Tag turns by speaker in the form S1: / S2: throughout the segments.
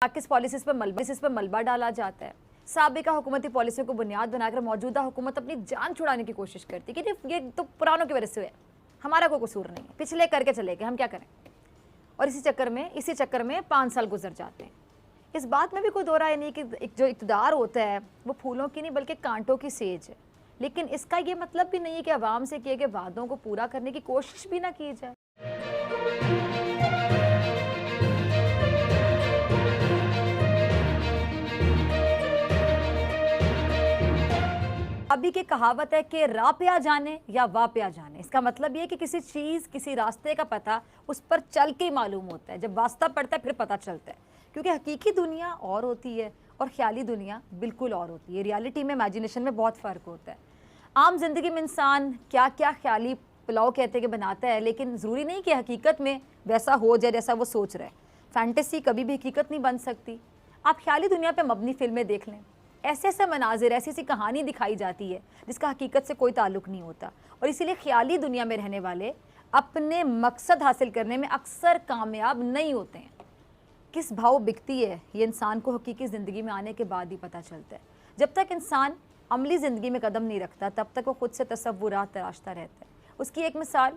S1: किस पॉलिसीज पर मलबा डाला जाता है। साबिका हुकूमती पॉलिसियों को बुनियाद बनाकर मौजूदा हुकूमत अपनी जान छुड़ाने की कोशिश करती है कि ये तो पुरानों की वजह से है, हमारा कोई कसूर नहीं है, पिछले करके चले गए, हम क्या करें। और इसी चक्कर में 5 साल गुजर जाते हैं। इस बात में भी कोई दो राय नहीं कि जो इक़्तिदार होता है वो फूलों की नहीं बल्कि कांटों की सेज है। लेकिन इसका ये मतलब भी नहीं है कि अवाम से किए गए वादों को पूरा करने की कोशिश भी ना की जाए। अभी की कहावत है कि रा पे आ जाने या वाह पे आ जाने। इसका मतलब ये है कि किसी चीज़, किसी रास्ते का पता उस पर चल के ही मालूम होता है। जब वास्ता पड़ता है फिर पता चलता है, क्योंकि हकीकी दुनिया और होती है और ख्याली दुनिया बिल्कुल और होती है। रियलिटी में, इमेजिनेशन में बहुत फ़र्क होता है। आम जिंदगी में इंसान क्या क्या ख्याली पुलाव कहते कि बनाता है, लेकिन ज़रूरी नहीं कि हकीकत में वैसा हो जाए जैसा वो सोच रहा है। फैंटेसी कभी भी हकीकत नहीं बन सकती। आप ख्याली दुनिया पर मबनी फिल्में देख लें, ऐसे ऐसे मनाजिर, ऐसी ऐसी कहानी दिखाई जाती है जिसका हकीकत से कोई ताल्लुक नहीं होता। और इसीलिए ख्याली दुनिया में रहने वाले अपने मकसद हासिल करने में अक्सर कामयाब नहीं होते हैं। किस भाव बिकती है ये इंसान को हकीकी ज़िंदगी में आने के बाद ही पता चलता है। जब तक इंसान अमली ज़िंदगी में कदम नहीं रखता तब तक वो खुद से तसव्वुरात तराशता रहता है। उसकी एक मिसाल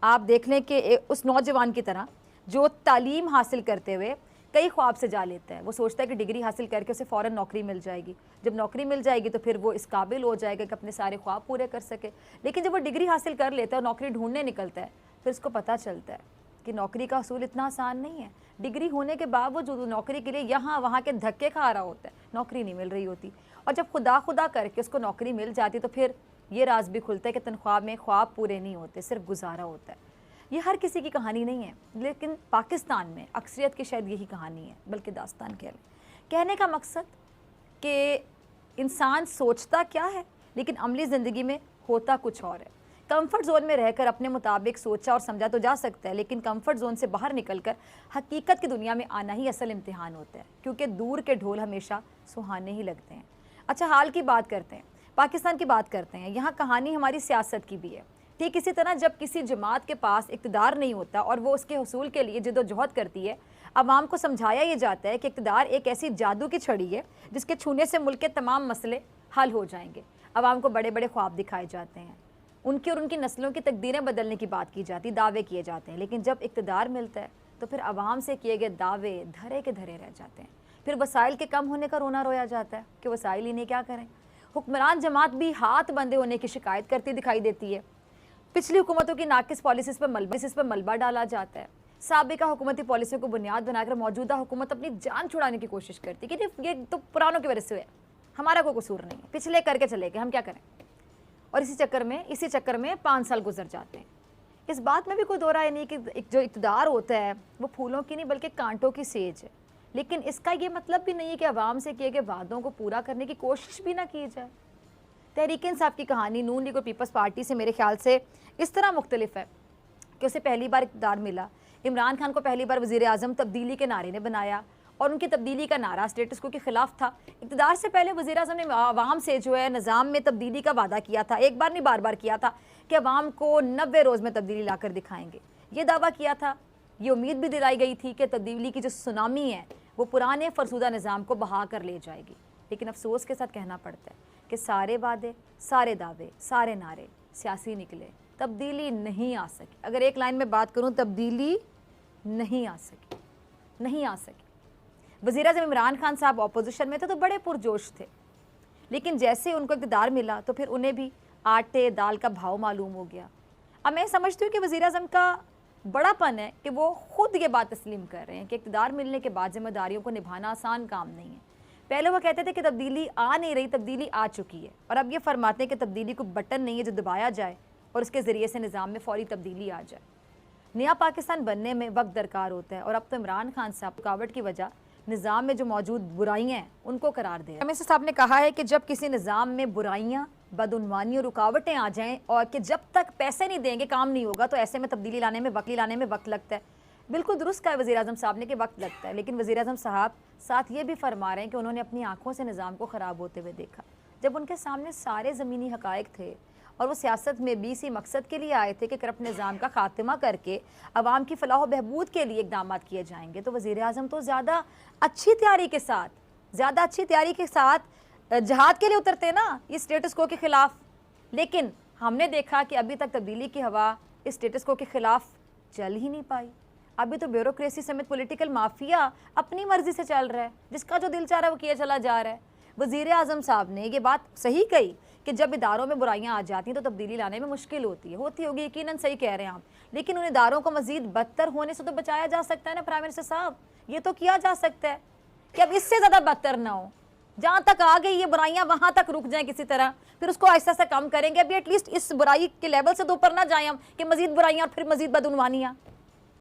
S1: आप देख लें कि उस नौजवान की तरह जो तालीम हासिल करते हुए कई ख्वाब से जा लेता है। वो सोचता है कि डिग्री हासिल करके उसे फ़ौरन नौकरी मिल जाएगी। जब नौकरी मिल जाएगी तो फिर वो इस काबिल हो जाएगा कि अपने सारे ख्वाब पूरे कर सके। लेकिन जब वो डिग्री हासिल कर लेता है और नौकरी ढूंढने निकलता है, फिर उसको पता चलता है कि नौकरी का असूल इतना आसान नहीं है। डिग्री होने के बावजूद नौकरी के लिए यहाँ वहाँ के धक्के खा रहा होता है, नौकरी नहीं मिल रही होती। और जब खुदा करके उसको नौकरी मिल जाती तो फिर ये राज भी खुलता है कि तनख्वाह में ख्वाब पूरे नहीं होते, सिर्फ गुजारा होता है। ये हर किसी की कहानी नहीं है, लेकिन पाकिस्तान में अक्सरियत की शायद यही कहानी है, बल्कि दास्तान कह लें। कहने का मकसद कि इंसान सोचता क्या है लेकिन अमली ज़िंदगी में होता कुछ और है। कंफर्ट जोन में रहकर अपने मुताबिक सोचा और समझा तो जा सकता है, लेकिन कंफर्ट जोन से बाहर निकलकर हकीकत की दुनिया में आना ही असल इम्तिहान होता है, क्योंकि दूर के ढोल हमेशा सुहाने ही लगते हैं। अच्छा, हाल की बात करते हैं, पाकिस्तान की बात करते हैं। यहाँ कहानी हमारी सियासत की भी है। ठीक इसी तरह जब किसी जमात के पास इक़्तिदार नहीं होता और वो उसके हसूल के लिए जद्दोजहद करती है, अवाम को समझाया ये जाता है कि इक़्तिदार एक ऐसी जादू की छड़ी है जिसके छूने से मुल्क के तमाम मसले हल हो जाएंगे। अवाम को बड़े बड़े ख्वाब दिखाए जाते हैं, उनकी और उनकी नस्लों की तकदीरें बदलने की बात की जाती, दावे किए जाते हैं। लेकिन जब इक़्तिदार मिलता है तो फिर अवाम से किए गए दावे धरे के धरे रह जाते हैं। फिर वसाइल के कम होने का रोना रोया जाता है कि वसाइल ही नहीं, क्या करें। हुक्मरान जमात भी हाथ बंधे होने की शिकायत करती दिखाई देती है। पिछली हुकूमतों की नाकिस पॉलिसीज पर मलबा डाला जाता है। साबिका हुकूमती पॉलिसियों को बुनियाद बनाकर मौजूदा हुकूमत अपनी जान छुड़ाने की कोशिश करती है कि ये तो पुरानों की वजह से है, हमारा कोई कसूर नहीं है, पिछले करके चले गए, हम क्या करें। और इसी चक्कर में 5 साल गुजर जाते हैं। इस बात में भी कोई दो राय नहीं कि जो इक़्तिदार होता है वो फूलों की नहीं बल्कि कांटों की सेज है। लेकिन इसका ये मतलब भी नहीं है कि अवाम से किए गए वादों को पूरा करने की कोशिश भी ना की जाए। तहरीक इंसाफ की कहानी नून लीग और पीपल्स पार्टी से मेरे ख्याल से इस तरह मुख्तलिफ है कि उसे पहली बार इक़्तिदार मिला। इमरान खान को पहली बार वज़ीर आज़म तब्दीली के नारे ने बनाया और उनकी तब्दीली का नारा स्टेटस को के ख़िलाफ़ था। इक़्तिदार से पहले वज़ीर आज़म ने आवाम से जो है निज़ाम में तब्दीली का वादा किया था, एक बार नहीं बार बार किया था कि अवाम को 90 रोज़ में तब्दीली ला कर दिखाएँगे। ये दावा किया था, ये उम्मीद भी दिलाई गई थी कि तब्दीली की जो सुनामी है वो पुराने फरसुदा निज़ाम को बहा कर ले जाएगी। लेकिन अफसोस के साथ कहना पड़ता है कि सारे वादे, सारे दावे, सारे नारे सियासी निकले, तब्दीली नहीं आ सकी। अगर एक लाइन में बात करूं, तब्दीली नहीं आ सकी। वज़ीर आज़म इमरान खान साहब अपोजिशन में थे तो बड़े पुरजोश थे, लेकिन जैसे उनको इक़्तिदार मिला तो फिर उन्हें भी आटे दाल का भाव मालूम हो गया। अब मैं समझती हूँ कि वज़ीर आज़म का बड़ापन है कि वो खुद ये बात तस्लीम कर रहे हैं कि इक़्तिदार मिलने के बाद जिम्मेदारियों को निभाना आसान काम नहीं है। पहले वो कहते थे कि तब्दीली आ नहीं रही, तब्दीली आ चुकी है, और अब ये फरमाते हैं कि तब्दीली को बटन नहीं है जो दबाया जाए और उसके ज़रिए से निज़ाम में फौरी तब्दीली आ जाए। नया पाकिस्तान बनने में वक्त दरकार होता है और अब तो इमरान खान साहब रुकावट की वजह निज़ाम में जो मौजूद बुराइयाँ हैं उनको करार दे। एमएसए साहब ने कहा है कि जब किसी निज़ाम में बुराइयाँ, बदउनवानी और रुकावटें आ जाएँ और कि जब तक पैसे नहीं देंगे काम नहीं होगा, तो ऐसे में तब्दीली लाने में वक्त लगता है। बिल्कुल दुरुस्त कहा वज़ीर आज़म साहब ने कि वक्त लगता है, लेकिन वज़ीर आज़म साहब साथ ये भी फरमा रहे हैं कि उन्होंने अपनी आंखों से निज़ाम को ख़राब होते हुए देखा। जब उनके सामने सारे ज़मीनी हक़ाइक़ थे और वो सियासत में भी इसी मकसद के लिए आए थे कि करप्ट निज़ाम का खात्मा करके अवाम की फलाह बहबूद के लिए इकदाम किए जाएंगे। तो वज़ीर आज़म तो ज़्यादा अच्छी तैयारी के साथ जहाद के लिए उतरते ना इस स्टेटस को के ख़िलाफ़। लेकिन हमने देखा कि अभी तक तब्दीली की हवा इस स्टेटस को के ख़िलाफ़ चल ही नहीं पाई। अभी तो ब्यूरोक्रेसी समेत पॉलिटिकल माफिया अपनी मर्जी से चल रहा है, जिसका जो दिल चाह रहा है वो किया चला जा रहा है। वज़ीर आज़म साहब ने ये बात सही कही कि जब इदारों में बुराइयां आ जाती हैं तो तब्दीली लाने में मुश्किल होती होगी, यकीनन सही कह रहे हैं आप। लेकिन उन इदारों को मज़ीद बदतर होने से तो बचाया जा सकता है ना प्राइम मिनिस्टर साहब। ये तो किया जा सकता है कि अब इससे ज़्यादा बदतर ना हो, जहाँ तक आ गई ये बुराइयां वहाँ तक रुक जाएं किसी तरह, फिर उसको ऐसा सा कम करेंगे। अभी एटलीस्ट इस बुराई के लेवल से तो ऊपर ना जाएं हम कि मज़ीद बुराइयाँ और फिर मज़ीद बदउनवानियाँ।